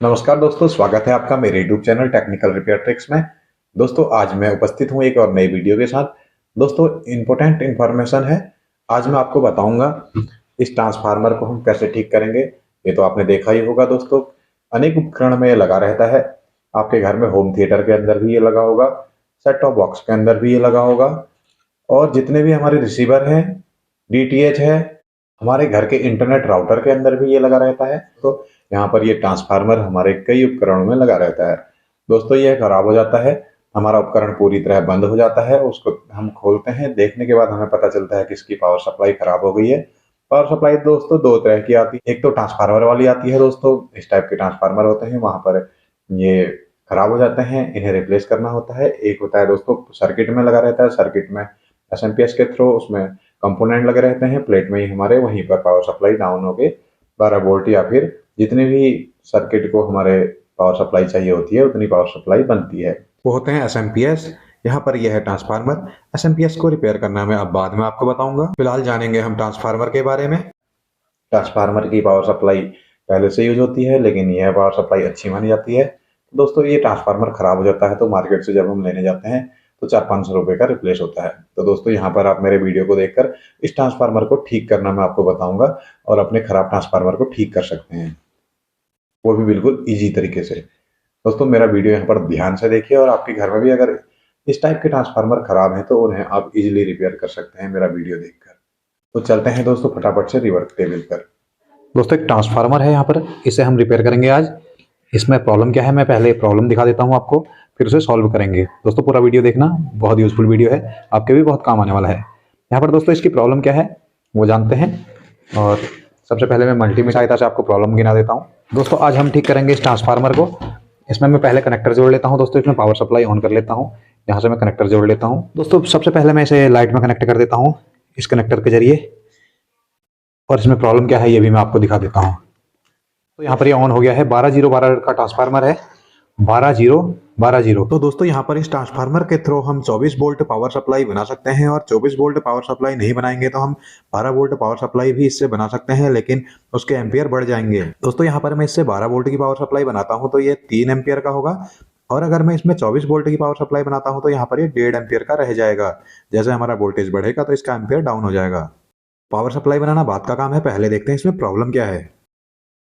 नमस्कार दोस्तों, स्वागत है आपका मेरे YouTube channel technical repair tricks में। दोस्तों आज मैं उपस्थित हूँ एक और नई वीडियो के साथ। दोस्तों इम्पोर्टेंट इन्फॉर्मेशन है। आज मैं आपको बताऊंगा इस ट्रांसफार्मर को हम कैसे ठीक करेंगे। ये तो आपने देखा ही होगा दोस्तों, अनेक उपकरण में ये लगा रहता है। आपके घर में होम थिएटर के अंदर भी ये लगा होगा, सेट टॉप बॉक्स के अंदर भी ये लगा होगा, और जितने भी हमारे रिसीवर हैं, डीटीएच है, हमारे घर के इंटरनेट राउटर के अंदर भी ये लगा रहता है। तो यहाँ पर ये ट्रांसफार्मर हमारे कई उपकरणों में लगा रहता है। दोस्तों ये खराब हो जाता है, हमारा उपकरण पूरी तरह बंद हो जाता है। उसको हम खोलते हैं, देखने के बाद हमें पता चलता है कि इसकी पावर सप्लाई खराब हो गई है। पावर सप्लाई दोस्तों दो तरह की आती है, एक तो ट्रांसफार्मर वाली आती है दोस्तों, इस टाइप के ट्रांसफार्मर होते हैं, वहां पर ये खराब हो जाते हैं, इन्हें रिप्लेस करना होता है। एक होता है दोस्तों सर्किट में लगा रहता है, सर्किट में एसएमपीएस के थ्रू उसमें कंपोनेंट लगे रहते हैं प्लेट में ही हमारे, वहीं पर पावर सप्लाई डाउन होके 12 वोल्ट या फिर जितने भी सर्किट को हमारे पावर सप्लाई चाहिए होती है उतनी पावर सप्लाई बनती है, वो होते हैं एसएमपीएस। यहाँ पर यह है ट्रांसफार्मर। एसएमपीएस को रिपेयर करना मैं अब बाद में आपको बताऊंगा। फिलहाल जानेंगे हम ट्रांसफार्मर के बारे में। ट्रांसफार्मर की पावर सप्लाई पहले से यूज होती है, लेकिन यह पावर सप्लाई अच्छी मानी जाती है। दोस्तों ये ट्रांसफार्मर खराब हो जाता है तो मार्केट से जब हम लेने जाते हैं तो 400-500 रुपए का रिप्लेस होता है। तो दोस्तों यहाँ पर आप मेरे वीडियो को देखकर इस ट्रांसफार्मर को ठीक करना मैं आपको बताऊंगा, और अपने खराब ट्रांसफार्मर को ठीक कर सकते हैं, वो भी बिल्कुल ईजी तरीके से। दोस्तों मेरा वीडियो यहाँ पर ध्यान से देखिए, और आपके घर में भी अगर इस टाइप के ट्रांसफार्मर खराब है तो उन्हें आप इजिली रिपेयर कर सकते हैं मेरा वीडियो देखकर। तो चलते हैं दोस्तों फटाफट से रिवर्स टेबल पर। दोस्तों एक ट्रांसफार्मर है यहाँ पर, इसे हम रिपेयर करेंगे आज। इसमें प्रॉब्लम क्या है मैं पहले प्रॉब्लम दिखा देता हूँ आपको, फिर उसे सॉल्व करेंगे। दोस्तों पूरा वीडियो देखना, बहुत यूजफुल वीडियो है, आपके भी बहुत काम आने वाला है। यहाँ पर दोस्तों इसकी प्रॉब्लम क्या है वो जानते हैं, और सबसे पहले मैं मल्टी में सहायता से आपको प्रॉब्लम गिना देता हूँ। दोस्तों आज हम ठीक करेंगे इस ट्रांसफार्मर को। इसमें मैं पहले कनेक्टर जोड़ लेता हूँ दोस्तों, इसमें पावर सप्लाई ऑन कर लेता हूँ। यहाँ से मैं कनेक्टर जोड़ लेता हूँ दोस्तों। सबसे पहले मैं इसे लाइट में कनेक्ट कर देता हूँ इस कनेक्टर के जरिए, और इसमें प्रॉब्लम क्या है ये भी मैं आपको दिखा देता हूँ। तो यहाँ पर ये ऑन हो गया है। 12-0-12 का ट्रांसफार्मर है, 12-0-12-0। तो दोस्तों यहाँ पर इस ट्रांसफार्मर के थ्रू हम 24 वोल्ट पावर सप्लाई बना सकते हैं, और 24 वोल्ट पावर सप्लाई नहीं बनाएंगे तो हम 12 वोल्ट पावर सप्लाई भी इससे बना सकते हैं, लेकिन उसके एम्पियर बढ़ जाएंगे। दोस्तों यहाँ पर मैं इससे 12 वोल्ट की पावर सप्लाई बनाता हूँ तो ये 3 एम्पियर का होगा, और अगर मैं इसमें 24 वोल्ट की पावर सप्लाई बनाता हूँ तो यहाँ पर ये 1.5 एम्पियर का रह जाएगा। जैसे हमारा वोल्टेज बढ़ेगा तो इसका एम्पियर डाउन हो जाएगा। पावर सप्लाई बनाना बाद का काम है, पहले देखते हैं इसमें प्रॉब्लम क्या है।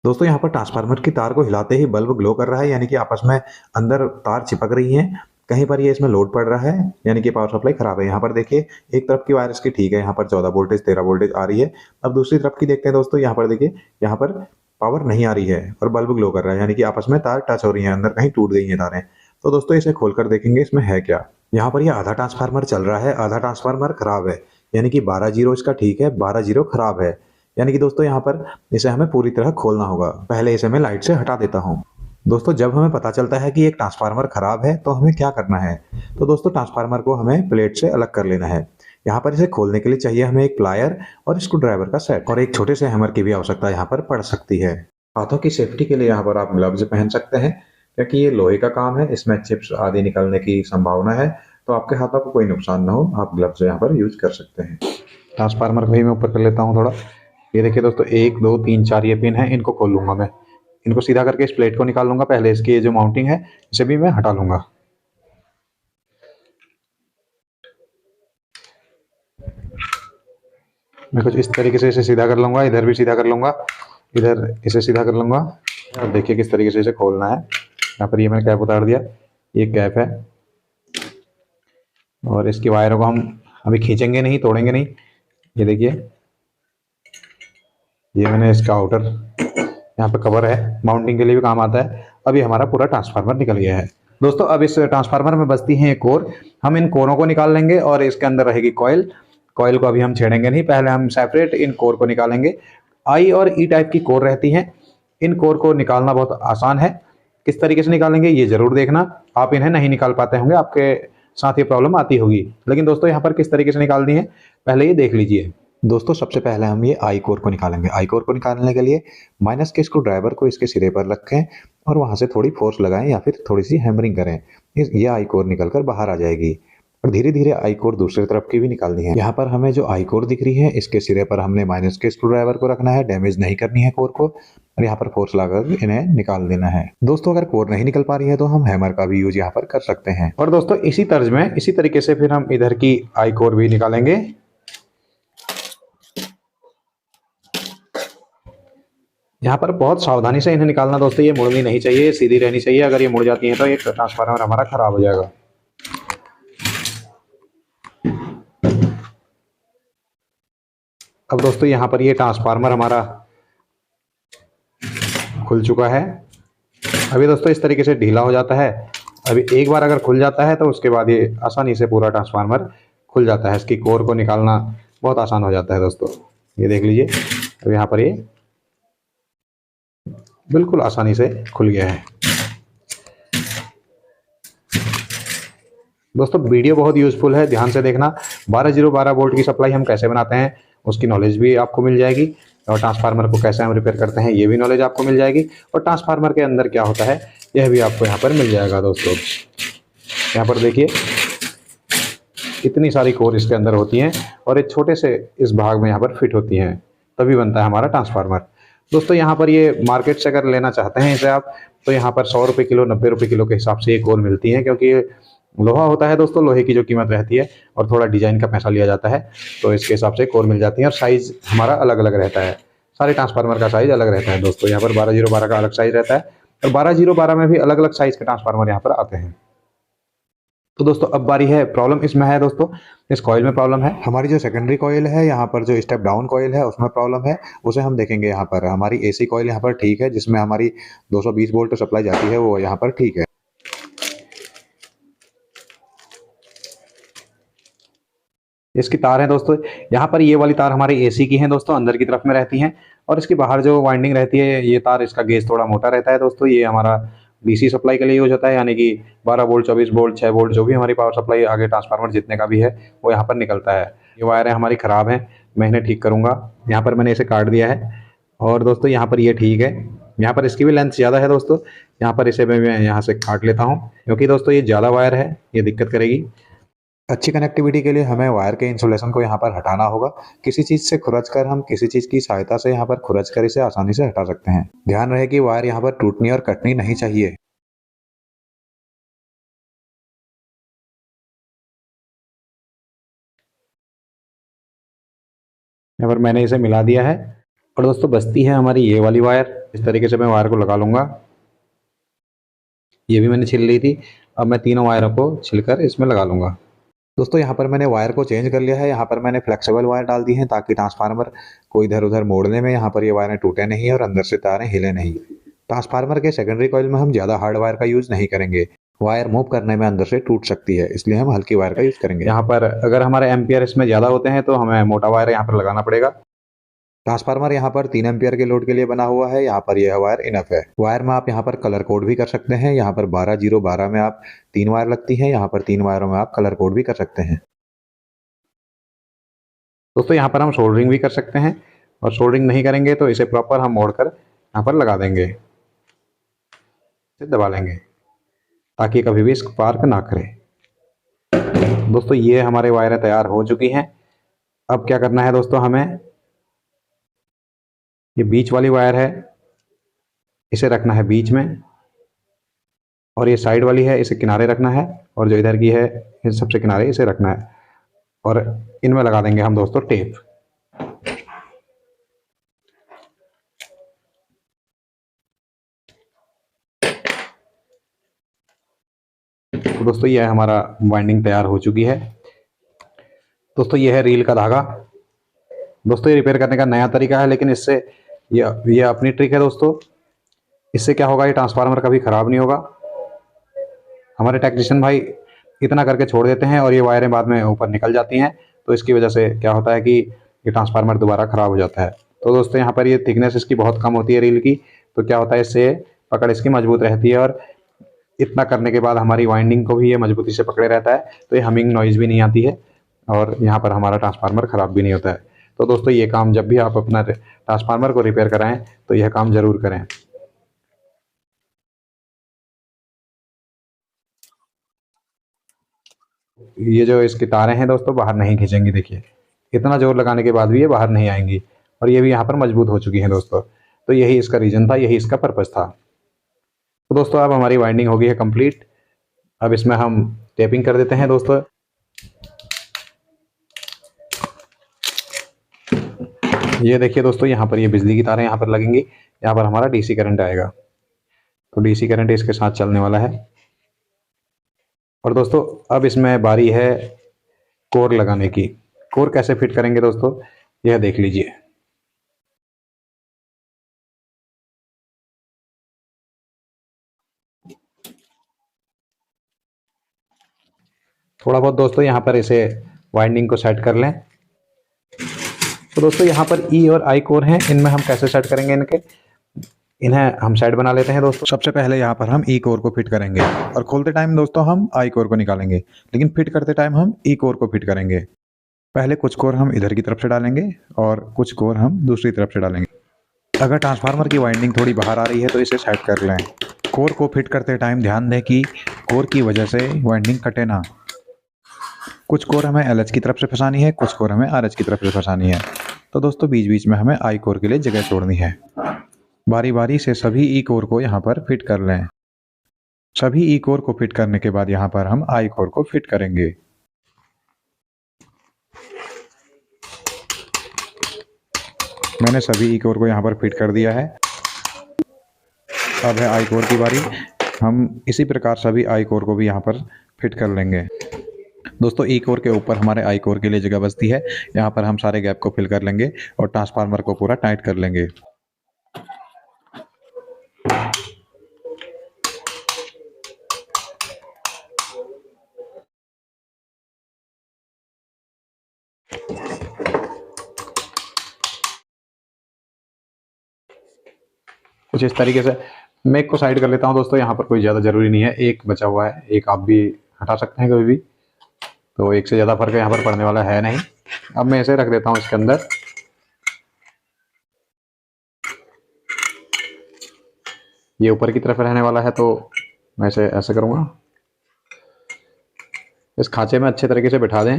दोस्तों यहाँ पर ट्रांसफार्मर की तार को हिलाते ही बल्ब ग्लो कर रहा है, यानी कि आपस में अंदर तार चिपक रही हैं। कहीं पर ये इसमें लोड पड़ रहा है, यानी कि पावर सप्लाई खराब है। यहाँ पर देखिए एक तरफ की वायर इसकी ठीक है, यहाँ पर 14 वोल्टेज 13 वोल्टेज आ रही है। अब दूसरी तरफ की देखते हैं दोस्तों, यहाँ पर देखिए यहाँ पर पावर नहीं आ रही है और बल्ब ग्लो कर रहा है, यानी कि आपस में तार टच हो रही है, अंदर कहीं टूट गई है तारें। तो दोस्तों इसे खोलकर देखेंगे इसमें है क्या। यहाँ पर ये आधा ट्रांसफार्मर चल रहा है, आधा ट्रांसफार्मर खराब है, यानी कि 12-0 इसका ठीक है, 12-0 खराब है। यानी कि दोस्तों यहाँ पर इसे हमें पूरी तरह खोलना होगा। पहले इसे मैं लाइट से हटा देता हूँ। दोस्तों जब हमें पता चलता है कि एक ट्रांसफार्मर खराब है तो हमें क्या करना है। तो दोस्तों ट्रांसफार्मर को हमें प्लेट से अलग कर लेना है। यहाँ पर इसे खोलने के लिए चाहिए हमें एक प्लायर और स्क्रू ड्राइवर का सेट, और एक छोटे से हैमर की भी आवश्यकता यहाँ पर पड़ सकती है। हाथों की सेफ्टी के लिए यहाँ पर आप ग्लव्स पहन सकते हैं, क्योंकि ये लोहे का काम है, इसमें चिप्स आदि निकलने की संभावना है। तो आपके हाथों को कोई नुकसान ना हो, आप ग्लव्स यहाँ पर यूज कर सकते हैं। ट्रांसफार्मर को ही मैं ऊपर कर लेता हूँ थोड़ा। ये देखिए दोस्तों 1 2 3 4 ये पिन है, इनको खोल लूंगा मैं। इनको सीधा करके इस प्लेट को निकाल लूंगा। पहले इसकी ये जो माउंटिंग है इसे भी मैं हटा लूंगा। मैं कुछ इस तरीके से इसे सीधा कर लूंगा, इधर भी सीधा कर लूंगा, इधर इसे सीधा कर लूंगा। और देखिए किस तरीके से इसे खोलना है। यहाँ पर ये मैंने कैप उतार दिया, ये कैप है, और इसकी वायरों को हम अभी खींचेंगे नहीं, तोड़ेंगे नहीं। ये देखिए ये मैंने इसका आउटर यहाँ पे कवर है, माउंटिंग के लिए भी काम आता है। अभी हमारा पूरा ट्रांसफार्मर निकल गया है। दोस्तों अब इस ट्रांसफार्मर में बचती हैं एक कोर, हम इन कोरों को निकाल लेंगे, और इसके अंदर रहेगी कॉइल। कॉइल को अभी हम छेड़ेंगे नहीं, पहले हम सेपरेट इन कोर को निकालेंगे। आई और ई टाइप की कोर रहती हैं, इन कोर को निकालना बहुत आसान है। किस तरीके से निकालेंगे ये जरूर देखना, आप इन्हें नहीं निकाल पाते होंगे, आपके साथ ये प्रॉब्लम आती होगी। लेकिन दोस्तों यहाँ पर किस तरीके से निकालनी है पहले ये देख लीजिए। दोस्तों सबसे पहले हम ये आई कोर को निकालेंगे। आई कोर को निकालने के लिए माइनस के स्क्रू ड्राइवर को इसके सिरे पर रखें और वहां से थोड़ी फोर्स लगाएं या फिर थोड़ी सी हैमरिंग करें, ये आई कोर निकल कर बाहर आ जाएगी। और धीरे धीरे आई कोर दूसरी तरफ की भी निकालनी है। यहाँ पर हमें जो आई कोर दिख रही है इसके सिरे पर हमने माइनस के स्क्रू ड्राइवर को रखना है, डैमेज नहीं करनी है कोर को, और यहाँ पर फोर्स लगाकर इन्हें निकाल देना है। दोस्तों अगर कोर नहीं निकल पा रही है तो हम हैमर का भी यूज यहाँ पर कर सकते हैं। और दोस्तों इसी तर्ज में इसी तरीके से फिर हम इधर की आई कोर भी निकालेंगे। यहाँ पर बहुत सावधानी से इन्हें निकालना दोस्तों, ये मुड़नी नहीं चाहिए, सीधी रहनी चाहिए। अगर ये मुड़ जाती है तो ये ट्रांसफार्मर हमारा खराब हो जाएगा। अब दोस्तों यहाँ पर ये ट्रांसफार्मर हमारा खुल चुका है। अभी दोस्तों इस तरीके से ढीला हो जाता है। अभी एक बार अगर खुल जाता है तो उसके बाद ये आसानी से पूरा ट्रांसफार्मर खुल जाता है। इसकी कोर को निकालना बहुत आसान हो जाता है दोस्तों। ये देख लीजिए, अब यहाँ पर ये बिल्कुल आसानी से खुल गया है। दोस्तों वीडियो बहुत यूजफुल है, ध्यान से देखना। 12012 वोल्ट की सप्लाई हम कैसे बनाते हैं उसकी नॉलेज भी आपको मिल जाएगी, और ट्रांसफार्मर को कैसे हम रिपेयर करते हैं ये भी नॉलेज आपको मिल जाएगी, और ट्रांसफार्मर के अंदर क्या होता है यह भी आपको यहाँ पर मिल जाएगा। दोस्तों यहाँ पर देखिए कितनी सारी कोर इसके अंदर होती हैं, और एक छोटे से इस भाग में यहाँ पर फिट होती हैं, तभी बनता है हमारा ट्रांसफार्मर। दोस्तों यहाँ पर ये मार्केट से अगर लेना चाहते हैं इसे आप, तो यहाँ पर 100 रुपये किलो 90 रुपये किलो के हिसाब से ये कोर मिलती है, क्योंकि लोहा होता है दोस्तों, लोहे की जो कीमत रहती है और थोड़ा डिजाइन का पैसा लिया जाता है, तो इसके हिसाब से कोर मिल जाती है। और साइज हमारा अलग अलग रहता है, सारे ट्रांसफार्मर का साइज अलग रहता है दोस्तों। यहाँ पर 12012 का अलग साइज रहता है, और 12012 में भी अलग अलग साइज के ट्रांसफार्मर यहाँ पर आते हैं। तो दोस्तों अब बारी है, प्रॉब्लम इसमें है दोस्तों, इस कॉइल में प्रॉब्लम है। हमारी जो सेकेंडरी कॉइल है यहाँ पर जो स्टेप डाउन कॉइल है उसमें प्रॉब्लम है, उसे हम देखेंगे। यहाँ पर हमारी एसी कॉइल यहाँ पर ठीक है, जिसमें हमारी 220 वोल्ट सप्लाई जाती है, वो यहाँ पर ठीक है। इसकी तार है दोस्तों, यहाँ पर ये वाली तार हमारी एसी की है दोस्तों, अंदर की तरफ में रहती हैं, और इसकी बाहर जो वाइंडिंग रहती है ये तार, इसका गेज थोड़ा मोटा रहता है दोस्तों। ये हमारा डीसी सप्लाई के लिए यूज होता है, यानी कि 12 वोल्ट 24 वोल्ट 6 वोल्ट जो भी हमारी पावर सप्लाई आगे ट्रांसफार्मर जितने का भी है वो यहाँ पर निकलता है। ये वायरें हमारी ख़राब हैं, मैं इन्हें ठीक करूँगा। यहाँ पर मैंने इसे काट दिया है, और दोस्तों यहाँ पर ये ठीक है। यहाँ पर इसकी भी लेंथ ज़्यादा है दोस्तों, यहाँ पर इसे मैं यहाँ से काट लेता हूँ, क्योंकि दोस्तों ये ज़्यादा वायर है, ये दिक्कत करेगी। अच्छी कनेक्टिविटी के लिए हमें वायर के इंसुलेशन को यहाँ पर हटाना होगा। किसी चीज़ से खुरच कर हम किसी चीज़ की सहायता से यहाँ पर खुरच कर इसे आसानी से हटा सकते हैं। ध्यान रहे कि वायर यहाँ पर टूटनी और कटनी नहीं चाहिए। यहाँ पर मैंने इसे मिला दिया है, और दोस्तों बचती है हमारी ये वाली वायर। इस तरीके से मैं वायर को लगा लूँगा। ये भी मैंने छिल ली थी, अब मैं तीनों वायरों को छिलकर इसमें लगा लूँगा। दोस्तों यहाँ पर मैंने वायर को चेंज कर लिया है। यहाँ पर मैंने फ्लेक्सिबल वायर डाल दी है, ताकि ट्रांसफार्मर को इधर उधर मोड़ने में यहाँ पर ये वायरें टूटे नहीं और अंदर से तारें हिले नहीं। ट्रांसफार्मर के सेकेंडरी कॉइल में हम ज़्यादा हार्ड वायर का यूज़ नहीं करेंगे, वायर मूव करने में अंदर से टूट सकती है, इसलिए हम हल्की वायर का यूज़ करेंगे। यहाँ पर अगर हमारे एम्पियर इसमें ज़्यादा होते हैं तो हमें मोटा वायर यहाँ पर लगाना पड़ेगा। ट्रांसफार्मर यहाँ पर 3 एम्पियर के लोड के लिए बना हुआ है, यहाँ पर यह वायर इनफ है। वायर में आप यहाँ पर कलर कोड भी कर सकते हैं। यहाँ पर 12012 में आप 3 वायर लगती हैं, यहाँ पर 3 वायरों में आप कलर कोड भी कर सकते हैं। दोस्तों यहाँ पर हम सोल्डरिंग भी कर सकते हैं, और सोल्डरिंग नहीं करेंगे तो इसे प्रॉपर हम मोड़ कर यहाँ पर लगा देंगे, इसे दबा लेंगे ताकि कभी भी स्पार्क ना करे। दोस्तों ये हमारे वायरें तैयार हो चुकी हैं। अब क्या करना है दोस्तों, हमें ये बीच वाली वायर है इसे रखना है बीच में, और ये साइड वाली है इसे किनारे रखना है, और जो इधर की है इन सबसे किनारे इसे रखना है, और इनमें लगा देंगे हम दोस्तों टेप। तो दोस्तों ये हमारा वाइंडिंग तैयार हो चुकी है। दोस्तों ये है रील का धागा। दोस्तों ये रिपेयर करने का नया तरीका है, लेकिन इससे ये अपनी ट्रिक है दोस्तों। इससे क्या होगा, ये ट्रांसफार्मर कभी ख़राब नहीं होगा। हमारे टेक्नीशियन भाई इतना करके छोड़ देते हैं और ये वायरें बाद में ऊपर निकल जाती हैं, तो इसकी वजह से क्या होता है कि ये ट्रांसफार्मर दोबारा ख़राब हो जाता है। तो दोस्तों यहाँ पर ये थिकनेस इसकी बहुत कम होती है रील की, तो क्या होता है इससे पकड़ इसकी मजबूत रहती है, और इतना करने के बाद हमारी वाइंडिंग को भी ये मजबूती से पकड़े रहता है, तो ये हमिंग नॉइज़ भी नहीं आती है, और यहाँ पर हमारा ट्रांसफार्मर ख़राब भी नहीं होता है। तो दोस्तों ये काम जब भी आप अपना ट्रांसफार्मर को रिपेयर कराएं तो यह काम ज़रूर करें। ये जो इसकी तारें हैं दोस्तों बाहर नहीं खींचेंगी, देखिए इतना जोर लगाने के बाद भी ये बाहर नहीं आएंगी, और ये भी यहाँ पर मजबूत हो चुकी हैं दोस्तों। तो यही इसका रीज़न था, यही इसका पर्पज़ था। तो दोस्तों अब हमारी वाइंडिंग हो गई है कंप्लीट। अब इसमें हम टेपिंग कर देते हैं दोस्तों। ये देखिए दोस्तों, यहाँ पर ये बिजली की तारें यहाँ पर लगेंगी, यहाँ पर हमारा डीसी करंट आएगा। तो डीसी करंट इसके साथ चलने वाला है। और दोस्तों अब इसमें बारी है कोर लगाने की। कोर कैसे फिट करेंगे दोस्तों, यह देख लीजिए। थोड़ा बहुत दोस्तों यहाँ पर इसे वाइंडिंग को सेट कर लें। तो दोस्तों यहाँ पर ई और आई कोर हैं, इनमें हम कैसे सेट करेंगे इन्हें हम साइड बना लेते हैं दोस्तों। सबसे पहले यहाँ पर हम ई कोर को फिट करेंगे, और खोलते टाइम दोस्तों हम आई कोर को निकालेंगे, लेकिन फिट करते टाइम हम ई कोर को फिट करेंगे। पहले कुछ कोर हम इधर की तरफ से डालेंगे और कुछ कोर हम दूसरी तरफ से डालेंगे। अगर ट्रांसफार्मर की वाइंडिंग थोड़ी बाहर आ रही है तो इसे साइड कर लें। कोर को फिट करते टाइम ध्यान दें कि कोर की वजह से वाइंडिंग कटे ना। कुछ कोर हमें एलएच की तरफ से फंसानी है, कुछ कोर हमें आरएच की तरफ से फंसानी है। तो दोस्तों बीच बीच में हमें आई कोर के लिए जगह छोड़नी है। बारी बारी से सभी ई कोर को यहाँ पर फिट कर लें। सभी ई कोर को फिट करने के बाद यहाँ पर हम आई कोर को फिट करेंगे। मैंने सभी ई कोर को यहाँ पर फिट कर दिया है। अब है आई कोर की बारी। हम इसी प्रकार सभी आई कोर को भी यहाँ पर फिट कर लेंगे। दोस्तों ई कोर के ऊपर हमारे आई कोर के लिए जगह बचती है, यहाँ पर हम सारे गैप को फिल कर लेंगे और ट्रांसफार्मर को पूरा टाइट कर लेंगे। कुछ इस तरीके से मैं एक को साइड कर लेता हूँ दोस्तों। यहाँ पर कोई ज़्यादा ज़रूरी नहीं है, एक बचा हुआ है, एक आप भी हटा सकते हैं कभी भी, तो एक से ज़्यादा फर्क यहाँ पर पड़ने वाला है नहीं। अब मैं इसे रख देता हूँ इसके अंदर। ये ऊपर की तरफ रहने वाला है तो मैं इसे ऐसे करूँगा। इस खांचे में अच्छे तरीके से बिठा दें।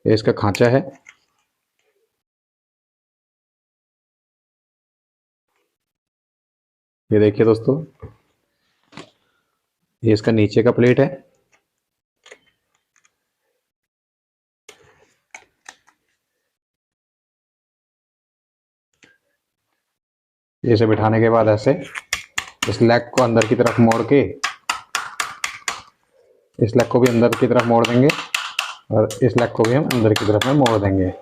ये इसका खांचा है। ये देखिए दोस्तों, ये इसका नीचे का प्लेट है। इसे बिठाने के बाद ऐसे इस लेग को अंदर की तरफ मोड़ के, इस लेग को भी अंदर की तरफ मोड़ देंगे और इस लेग को भी हम अंदर की तरफ में मोड़ देंगे।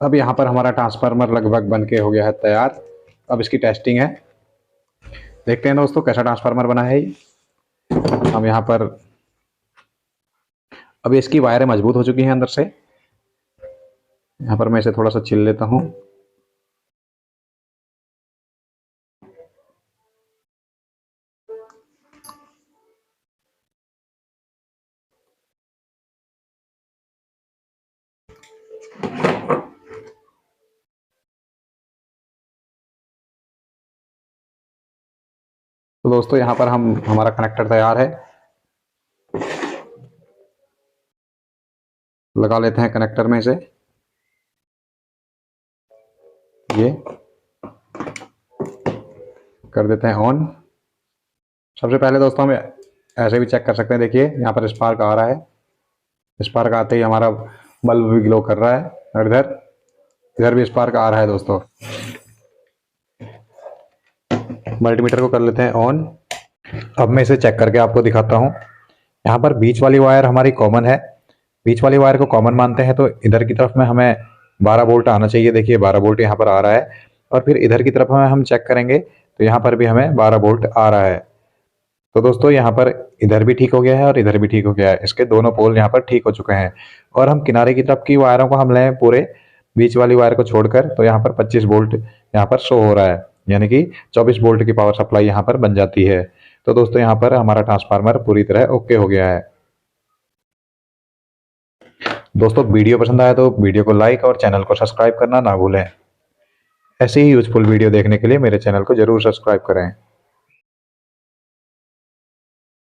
अब यहाँ पर हमारा ट्रांसफार्मर लगभग बन के हो गया है तैयार। अब इसकी टेस्टिंग है, देखते हैं दोस्तों कैसा ट्रांसफार्मर बना है ये। हम यहाँ पर अब इसकी वायरें मजबूत हो चुकी हैं अंदर से। यहाँ पर मैं इसे थोड़ा सा छिल लेता हूँ। तो दोस्तों यहाँ पर हमारा कनेक्टर तैयार है। लगा लेते हैं कनेक्टर में इसे। ये कर देते हैं ऑन। सबसे पहले दोस्तों हम ऐसे भी चेक कर सकते हैं, देखिए यहाँ पर स्पार्क आ रहा है। स्पार्क आते ही हमारा बल्ब भी ग्लो कर रहा है। और इधर भी स्पार्क आ रहा है दोस्तों। मल्टीमीटर को कर लेते हैं ऑन। अब मैं इसे चेक करके आपको दिखाता हूँ। यहाँ पर बीच वाली वायर हमारी कॉमन है। बीच वाली वायर को कॉमन मानते हैं तो इधर की तरफ में हमें 12 वोल्ट आना चाहिए। देखिए 12 वोल्ट यहाँ पर आ रहा है। और फिर इधर की तरफ में हम चेक करेंगे तो यहाँ पर भी हमें 12 वोल्ट आ रहा है। तो दोस्तों यहाँ पर इधर भी ठीक हो गया है और इधर भी ठीक हो गया है। इसके दोनों पोल यहाँ पर ठीक हो चुके हैं। और हम किनारे की तरफ की वायरों को हम लें पूरे बीच वाली वायर को छोड़कर, तो यहाँ पर 25 वोल्ट यहाँ पर शो हो रहा है, यानी कि 24 वोल्ट की पावर सप्लाई यहाँ पर बन जाती है। तो दोस्तों यहाँ पर हमारा ट्रांसफार्मर पूरी तरह ओके हो गया है। दोस्तों वीडियो पसंद आया तो वीडियो को लाइक और चैनल को सब्सक्राइब करना ना भूलें। ऐसी ही यूजफुल वीडियो देखने के लिए मेरे चैनल को जरूर सब्सक्राइब करें।